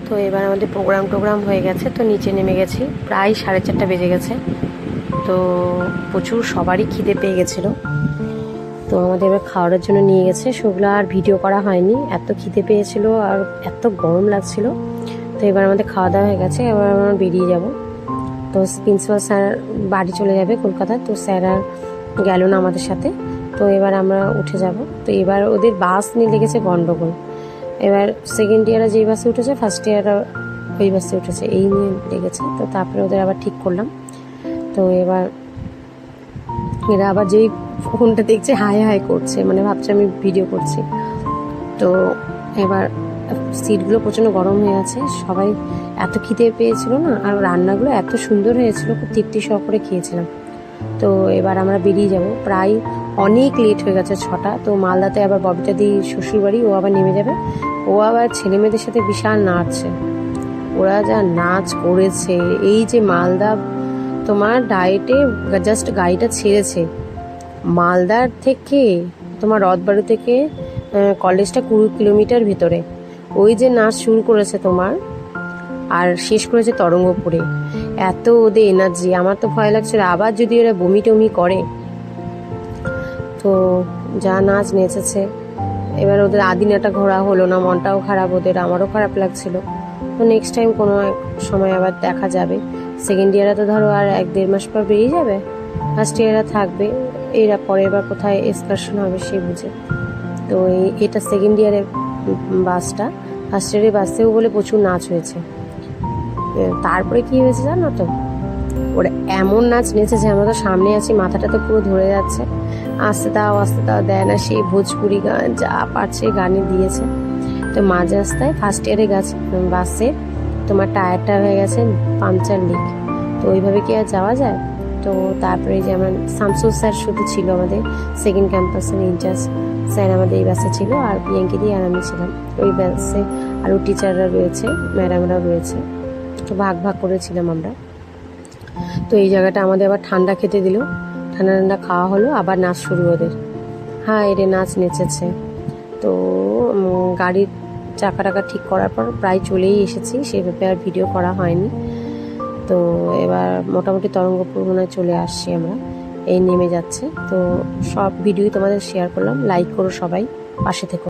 তো এবার আমাদের প্রোগ্রাম হয়ে গেছে, তো নিচে নেমে গেছি, প্রায় 4:30 বেজে গেছে। তো প্রচুর সবারই খিদে পেয়ে গেছিলো, তো আমাদের এবার খাওয়ার জন্য নিয়ে গেছে। সেগুলো আর ভিডিও করা হয়নি, এত খিদে পেয়েছিল আর এত গরম লাগছিল। তো এবার আমাদের খাওয়া দাওয়া হয়ে গেছে, এবার আমরা বেরিয়ে যাব। তো প্রিন্সিপাল স্যার বাড়ি চলে যাবে কলকাতায়, তো স্যার আর গেল না আমাদের সাথে। তো এবার আমরা উঠে যাব। তো এবার ওদের বাস নিয়ে লেগেছে গন্ডগোল। এবার সেকেন্ড ইয়াররা যেই বাসে উঠেছে, ফার্স্ট ইয়াররা ওই বাসে উঠেছে, এই নিয়ে লেগেছে। তো তারপরে ওদের আবার ঠিক করলাম। তো এবার এরা আবার যেই ফোনটা দেখছে হাই হাই করছে, মানে ভাবছে আমি ভিডিও করছি। তো এবার সিটগুলো প্রচণ্ড গরম হয়ে আছে, সবাই এত খিদে পেয়েছিল না, আর রান্নাগুলো এত সুন্দর হয়েছিল, খুব তৃপ্তি সহকারে খেয়েছিলাম। তো এবার আমরা বেরিয়ে যাব, প্রায় অনেক লেট হয়ে গেছে 6টা। তো মালদাতে আবার ববিতা দি শ্বশুরবাড়ি, ও আবার নেমে যাবে। ও আবার ছেলে মেয়েদের সাথে বিশাল নাচছে, ওরা যা নাচ করেছে। এই যে মালদা তোমার ডায়েটে জাস্ট গাড়িটা ছেড়েছে, মালদার থেকে তোমার রথবাড়ি থেকে কলেজটা 20 কিলোমিটার ভিতরে, ওই যে নাচ শুরু করেছে তোমার, আর শেষ করেছে তরঙ্গপুরে। এত ওদের এনার্জি, আমার তো ভয় লাগছে আবার যদি ওরা বমি টমি করে। তো যা নাচ নেচেছে, এবার ওদের আদিনাটা ঘোরা হলো না, মনটাও খারাপ ওদের, আমারও খারাপ লাগছিল। তো নেক্সট টাইম কোনো এক সময় আবার দেখা যাবে। সেকেন্ড ইয়ারে তো ধরো আর 1-1.5 মাস পর বেরিয়ে যাবে, ফার্স্ট ইয়াররা থাকবে, এরা পরে এবার কোথায় এক্সকারশন হবে সে বুঝে। তো এটা সেকেন্ড ইয়ারের বাসটা, ফার্স্ট ইয়ারের বাসেও বলে প্রচুর নাচ হয়েছে। তারপরে কি হয়েছে জানো তো, ওরা এমন নাচ নেচেছে, আমরা তো সামনে আছি, মাথাটা তো পুরো ধরে যাচ্ছে, আস্তে দাও দেয় না, সেই ভোজপুরি গান যা পারছে গানে দিয়েছে। তো মাঝ রাস্তায় ফার্স্ট ইয়ারে বাসে তোমার টায়ারটা হয়ে গেছে পাংচার লিক। তো ওইভাবে কি আর যাওয়া যায়? তো তারপরে যে আমার শামসুল স্যার শুধু ছিল আমাদের সেকেন্ড ক্যাম্পাসের ইনচার্জ স্যার, আমাদের এই বাসে ছিল, আর পিয়াঙ্কি দিয়ে আর আমি ছিলাম ওই বাসে, আরও টিচাররা রয়েছে, ম্যাডামরাও রয়েছে। তো ভাগ করেছিলাম আমরা। তো এই জায়গাটা আমাদের আবার ঠান্ডা খেতে দিল, ঠান্ডা খাওয়া হলো, আবার নাচ শুরু ওদের। হ্যাঁ, এদের নাচ নেচেছে। তো গাড়ির চাকা টাকা ঠিক করার পর প্রায় চলেই এসেছি, সেভাবে আর ভিডিও করা হয়নি। তো এবার মোটামুটি তরঙ্গপুর মনে হয় চলে আসছি আমরা, এই নেমে যাচ্ছে। তো সব ভিডিওই তোমাদের শেয়ার করলাম, লাইক করো সবাই, পাশে থেকো।